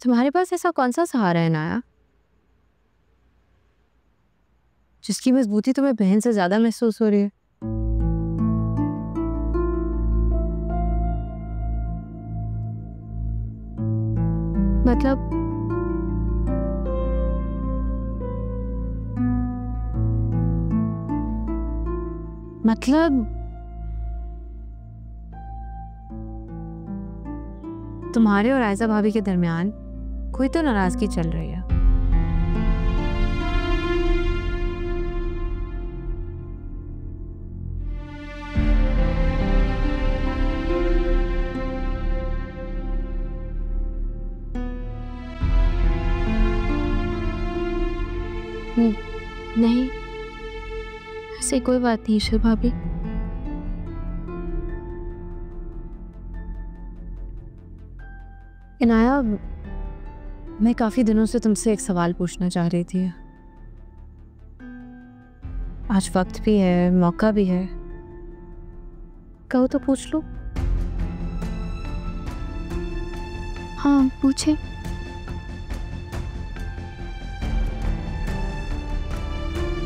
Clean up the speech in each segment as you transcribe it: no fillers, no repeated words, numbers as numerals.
तुम्हारे पास ऐसा कौन सा सहारा है नाया जिसकी मजबूती तुम्हें बहन से ज्यादा महसूस हो रही है? मतलब तुम्हारे और आयशा भाभी के दरमियान कोई तो नाराजगी चल रही है। नहीं, ऐसी कोई बात नहीं ईशा भाभी। इनाया, मैं काफी दिनों से तुमसे एक सवाल पूछना चाह रही थी। आज वक्त भी है, मौका भी है, कहो तो पूछ लो। हाँ पूछे।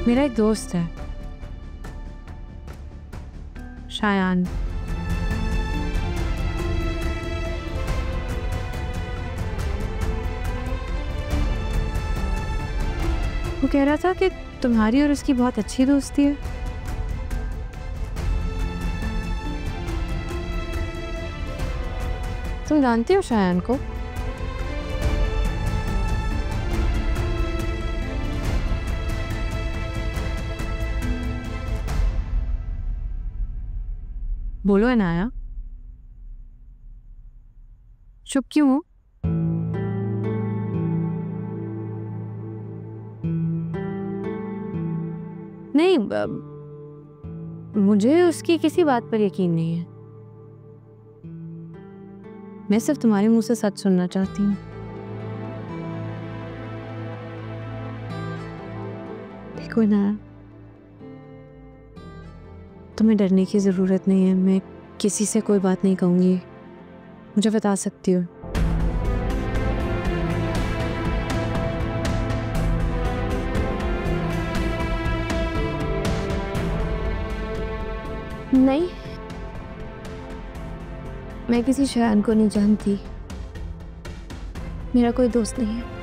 मेरा एक दोस्त है शायान, वो कह रहा था कि तुम्हारी और उसकी बहुत अच्छी दोस्ती है। तुम जानती हो शायान को? बोलो अनाया, चुप क्यों हो? नहीं, मुझे उसकी किसी बात पर यकीन नहीं है। मैं सिर्फ तुम्हारे मुंह से सच सुनना चाहती हूँ। देखो ना, तुम्हें डरने की जरूरत नहीं है। मैं किसी से कोई बात नहीं कहूंगी, मुझे बता सकती हो। नहीं, मैं किसी शायान को नहीं जानती, मेरा कोई दोस्त नहीं है।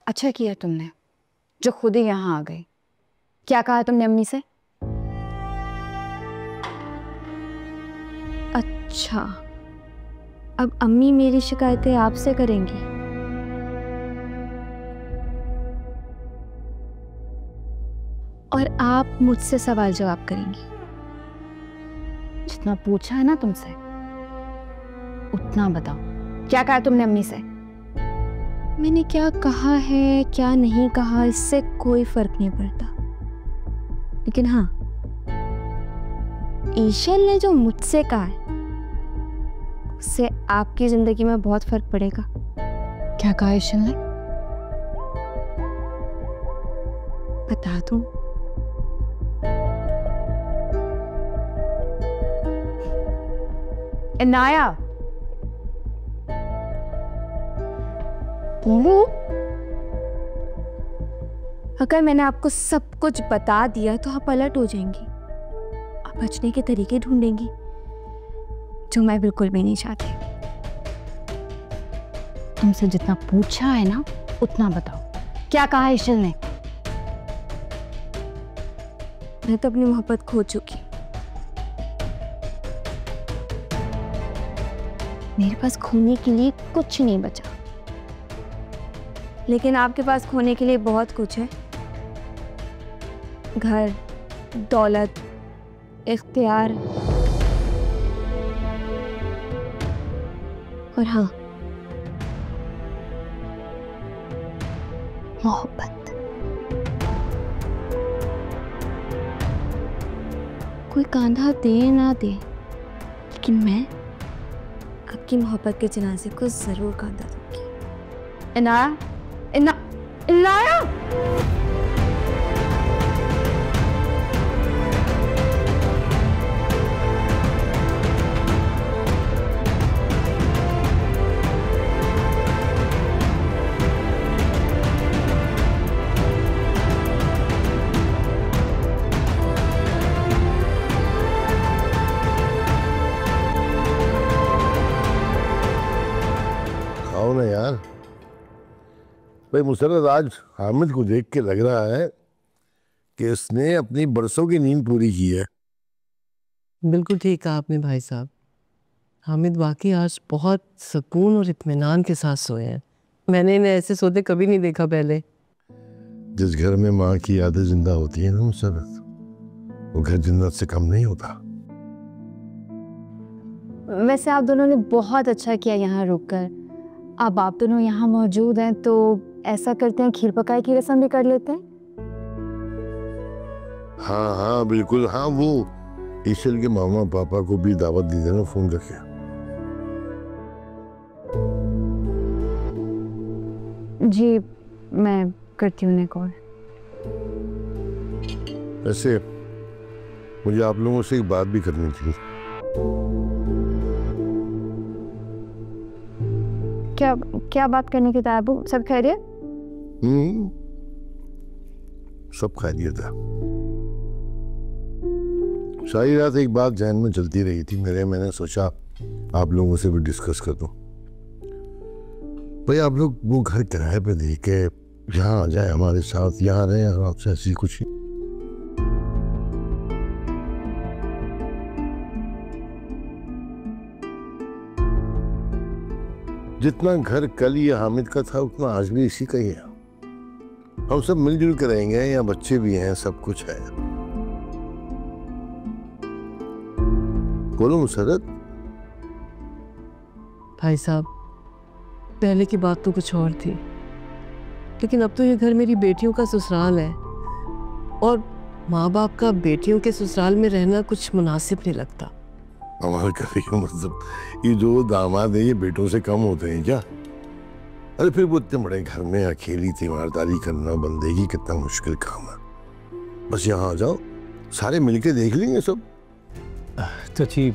अच्छा किया तुमने जो खुद ही यहाँ आ गई। क्या कहा तुमने अम्मी से? अच्छा, अब अम्मी मेरी शिकायतें आपसे करेंगी? और आप मुझसे सवाल जवाब करेंगी? जितना पूछा है ना तुमसे उतना बताओ। क्या कहा तुमने अम्मी से? मैंने क्या कहा है क्या नहीं कहा इससे कोई फर्क नहीं पड़ता, लेकिन हाँ, ईशल ने जो मुझसे कहा है उससे आपकी जिंदगी में बहुत फर्क पड़ेगा। क्या कहा ईशल ने? बता दूं? इनाया, अगर मैंने आपको सब कुछ बता दिया तो आप अलर्ट हो जाएंगी, आप बचने के तरीके ढूंढेंगी, जो मैं बिल्कुल भी नहीं चाहती। तुमसे जितना पूछा है ना उतना बताओ। क्या कहा ईशल ने? मैं तो अपनी मोहब्बत खो चुकी, मेरे पास खोने के लिए कुछ नहीं बचा, लेकिन आपके पास खोने के लिए बहुत कुछ है। घर, दौलत, इख्तियार। और हाँ, मोहब्बत। कोई कांधा दे ना दे, लेकिन मैं आपकी मोहब्बत के जनाजे को जरूर कांधा दूंगी। इनाया, इनाया। खाओ ना यार। भाई मुसर्रत, आज हामिद को देख के लग रहा है कि उसने अपनी बरसों की नींद पूरी की है। बिल्कुल ठीक कहा आपने भाई साहब। हामिद वाकई आज बहुत सुकून और इत्मीनान के साथ सोए हैं। मैंने इन्हें ऐसे सोते कभी नहीं देखा पहले। जिस घर में माँ की यादें जिंदा होती है ना मुसर्रत, वो घर जन्नत से कम नहीं होता। वैसे आप दोनों ने बहुत अच्छा किया यहाँ रुककर। अब आप दोनों यहाँ मौजूद हैं तो ऐसा करते हैं, खीर पकाई की रस्म भी कर लेते हैं। हाँ हाँ बिल्कुल। हाँ, वो ईशल के मामा पापा को भी दावत दी देना फोन करके। जी मैं करती हूँ उन्हें कॉल। वैसे मुझे आप लोगों से एक बात भी करनी थी। क्या बात करने की ताबू? सब खैरियत? सब खैरियत है। सारी रात एक बात जहन में चलती रही थी मेरे, मैंने सोचा आप लोगों से भी डिस्कस कर दूं। भाई आप लोग वो घर किराए पे दे के यहाँ आ जाए हमारे साथ, यहाँ रहे आराम से, ऐसी कुछ। जितना घर कल ये हामिद का था उतना आज भी इसी का ही है। हम सब मिलजुल कर रहेंगे, यहाँ बच्चे भी हैं, सब कुछ है। बोलो मुसर्रत। भाई साहब, पहले की बात तो कुछ और थी, लेकिन अब तो ये घर मेरी बेटियों का ससुराल है और माँ बाप का बेटियों के ससुराल में रहना कुछ मुनासिब नहीं लगता। हमारा कभी मतलब ये जो दामाद है ये बेटों से कम होते हैं क्या? अरे फिर वो इतने बड़े घर में अकेली तीमारदारी करना बंदेगी कितना मुश्किल काम है। बस यहाँ आ जाओ, सारे मिलके देख लेंगे सब। चाची,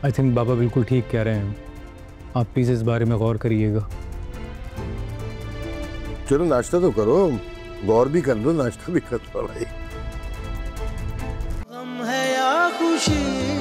आई थिंक बाबा बिल्कुल ठीक कह रहे हैं। आप प्लीज इस बारे में गौर करिएगा। चलो नाश्ता तो करो, गौर भी कर लो, नाश्ता भी कर लो भाई। गम है या खुशी